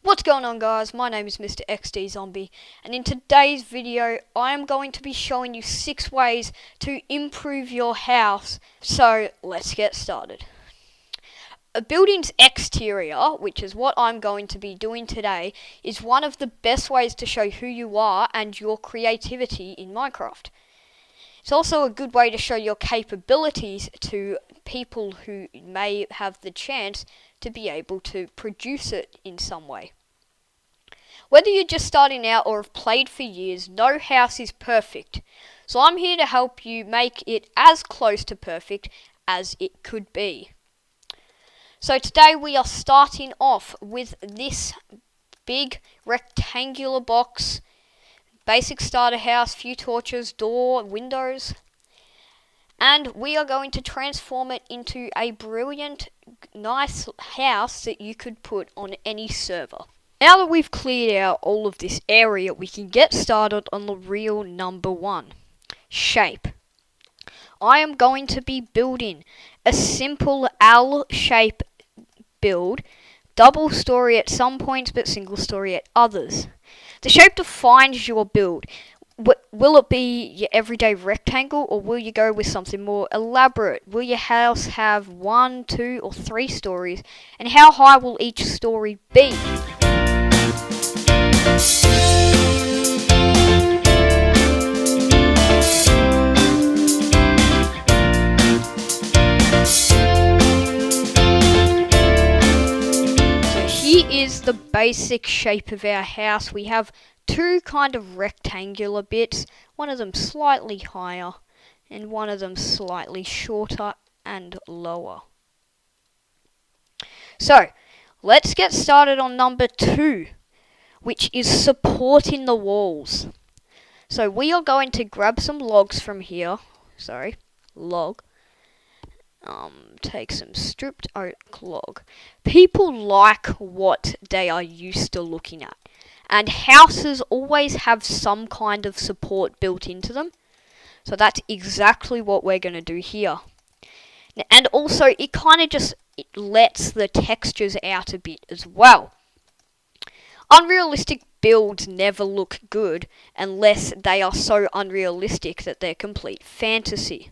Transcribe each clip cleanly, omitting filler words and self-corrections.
What's going on, guys? My name is Mr. XD Zombie, and in today's video I am going to be showing you 6 ways to improve your house. So let's get started. A building's exterior, which is what I'm going to be doing today, is one of the best ways to show who you are and your creativity in Minecraft. It's also a good way to show your capabilities to people who may have the chance to be able to produce it in some way. Whether you're just starting out or have played for years, no house is perfect. So I'm here to help you make it as close to perfect as it could be. So today we are starting off with this big rectangular box. Basic starter house, few torches, door, windows. And we are going to transform it into a brilliant, nice house that you could put on any server. Now that we've cleared out all of this area, we can get started on the real number 1. Shape. I am going to be building a simple L shape build, double story at some points but single story at others. The shape defines your build. Will it be your everyday rectangle, or will you go with something more elaborate? Will your house have 1, 2 or 3 stories? And how high will each story be? Is the basic shape of our house. We have 2 kind of rectangular bits, one of them slightly higher and one of them slightly shorter and lower. So let's get started on number 2, which is supporting the walls. So we are going to grab some logs from here, take some stripped oak log. People like what they are used to looking at, and houses always have some kind of support built into them. So that's exactly what we're going to do here. And also it kind of just lets the textures out a bit as well. Unrealistic builds never look good unless they are so unrealistic that they're complete fantasy.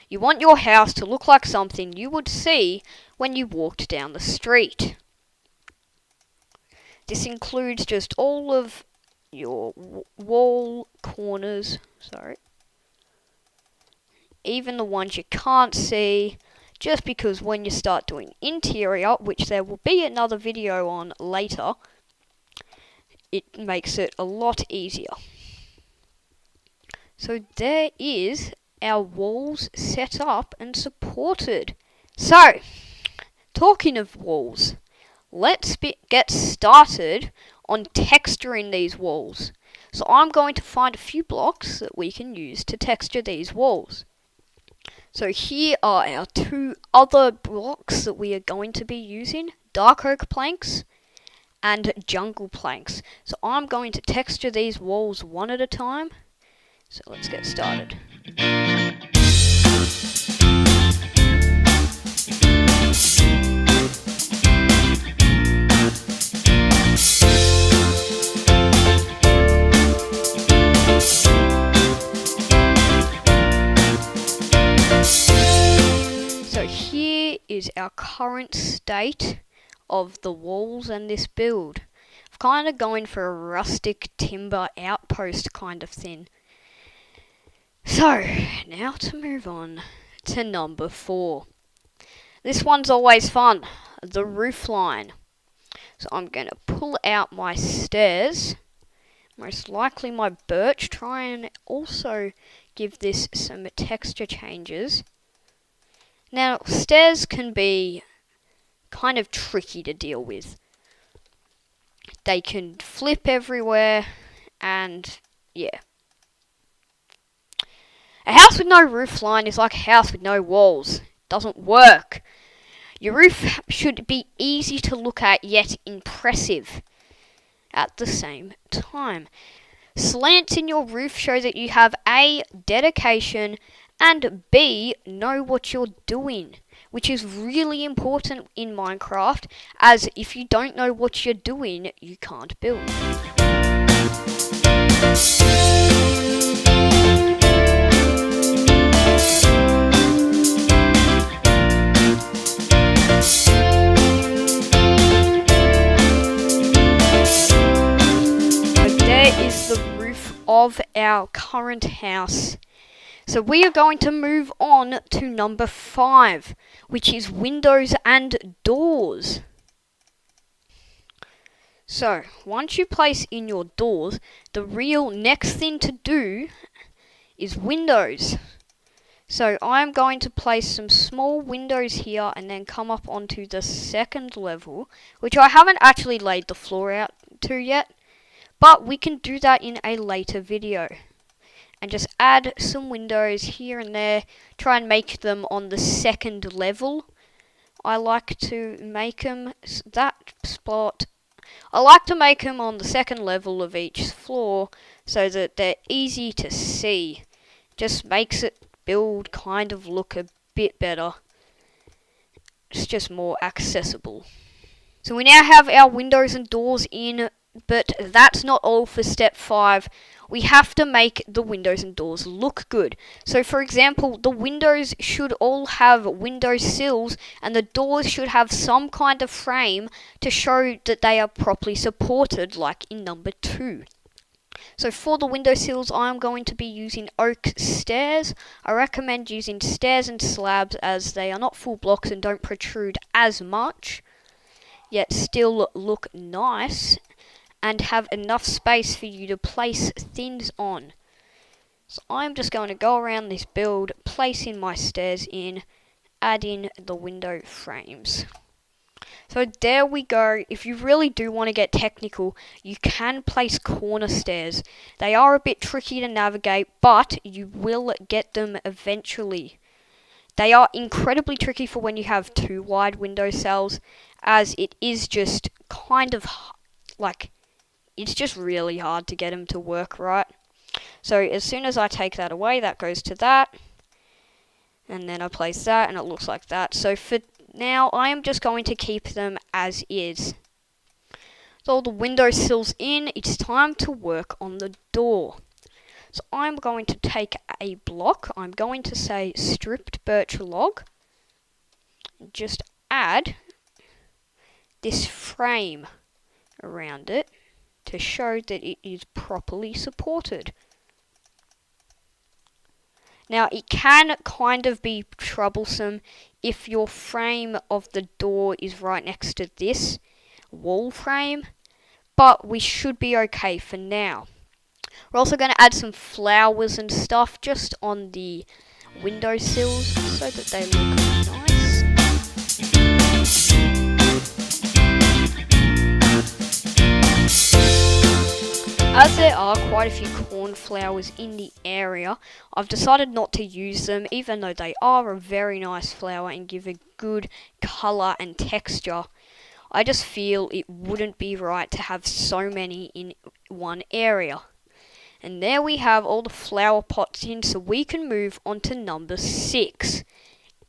You want your house to look like something you would see when you walked down the street. This includes just all of your wall corners, even the ones you can't see, just because when you start doing interior, which there will be another video on later, it makes it a lot easier. So there is our walls set up and supported. So, talking of walls, let's get started on texturing these walls. So I'm going to find a few blocks that we can use to texture these walls. So here are our 2 other blocks that we are going to be using, dark oak planks and jungle planks. So I'm going to texture these walls one at a time. So let's get started. So here is our current state of the walls and this build. I'm kind of going for a rustic timber outpost kind of thing. So, now to move on to number 4. This one's always fun, the roof line. So I'm going to pull out my stairs, most likely my birch, try and also give this some texture changes. Now, stairs can be kind of tricky to deal with. They can flip everywhere, and yeah. A house with no roof line is like a house with no walls. It doesn't work. Your roof should be easy to look at, yet impressive at the same time. Slants in your roof show that you have A, dedication, and B, know what you're doing. which is really important in Minecraft, as if you don't know what you're doing, you can't build. Is the roof of our current house. So we are going to move on to number 5, which is windows and doors. So once you place in your doors, the real next thing to do is windows. So I'm going to place some small windows here and then come up onto the second level, which I haven't actually laid the floor out to yet. But we can do that in a later video. And just add some windows here and there. Try and make them on the second level. I like to make them that spot. I like to make them on the second level of each floor so that they're easy to see. Just makes it build kind of look a bit better. It's just more accessible. So we now have our windows and doors in. But that's not all for step 5. We have to make the windows and doors look good. So for example, the windows should all have window sills and the doors should have some kind of frame to show that they are properly supported, like in number 2. So for the window sills, I'm going to be using oak stairs. I recommend using stairs and slabs as they are not full blocks and don't protrude as much, yet still look nice and have enough space for you to place things on. So I'm just going to go around this build, placing my stairs in, add in the window frames. So there we go. If you really do want to get technical, you can place corner stairs. They are a bit tricky to navigate, but you will get them eventually. They are incredibly tricky for when you have 2 wide window cells, as it is just kind of like, it's just really hard to get them to work right. So as soon as I take that away, that goes to that. And then I place that and it looks like that. So for now, I am just going to keep them as is. With all the window sills in, it's time to work on the door. So I'm going to take a block. I'm going to say stripped birch log. Just add this frame around it to show that it is properly supported. Now it can kind of be troublesome if your frame of the door is right next to this wall frame, but we should be okay for now. We're also going to add some flowers and stuff just on the windowsills so that they look nice. As there are quite a few cornflowers in the area, I've decided not to use them, even though they are a very nice flower and give a good colour and texture. I just feel it wouldn't be right to have so many in one area. And there we have all the flower pots in, so we can move on to number 6,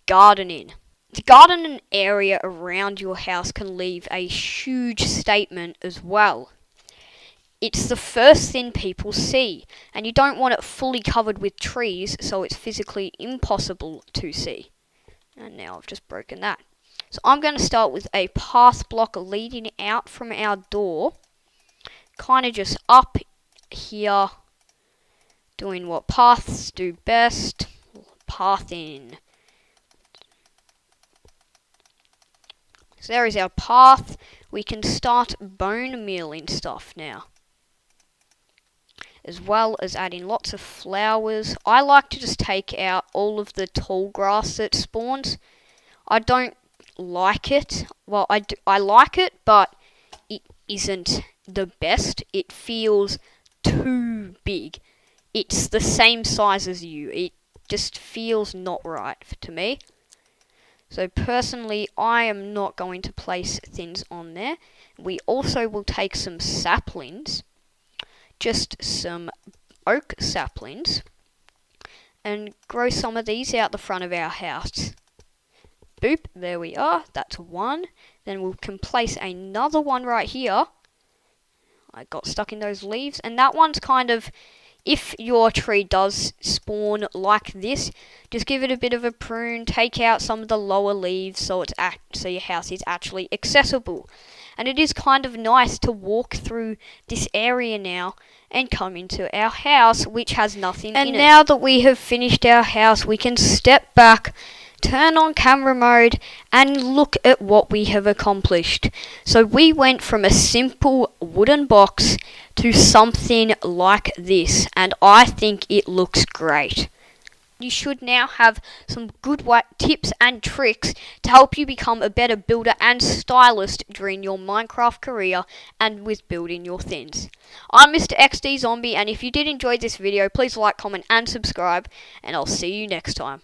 gardening. The gardening area around your house can leave a huge statement as well. It's the first thing people see, and you don't want it fully covered with trees, so it's physically impossible to see. And now I've just broken that. So I'm going to start with a path block leading out from our door, kind of just up here, doing what paths do best, pathing. So there is our path. We can start bone mealing stuff now, as well as adding lots of flowers. I like to just take out all of the tall grass that spawns. I don't like it. Well, I like it, but it isn't the best. It feels too big. It's the same size as you. It just feels not right to me. So personally, I am not going to place things on there. We also will take some saplings, just some oak saplings, and grow some of these out the front of our house. Boop, there we are. That's one. Then we can place another one right here. I got stuck in those leaves. And that one's kind of, if your tree does spawn like this, just give it a bit of a prune, take out some of the lower leaves so your house is actually accessible. And it is kind of nice to walk through this area now and come into our house, which has nothing in it. And now that we have finished our house, we can step back, turn on camera mode, and look at what we have accomplished. So we went from a simple wooden box to something like this, and I think it looks great. You should now have some good tips and tricks to help you become a better builder and stylist during your Minecraft career and with building your things. I'm Mr. XD Zombie, and if you did enjoy this video, please like, comment and subscribe, and I'll see you next time.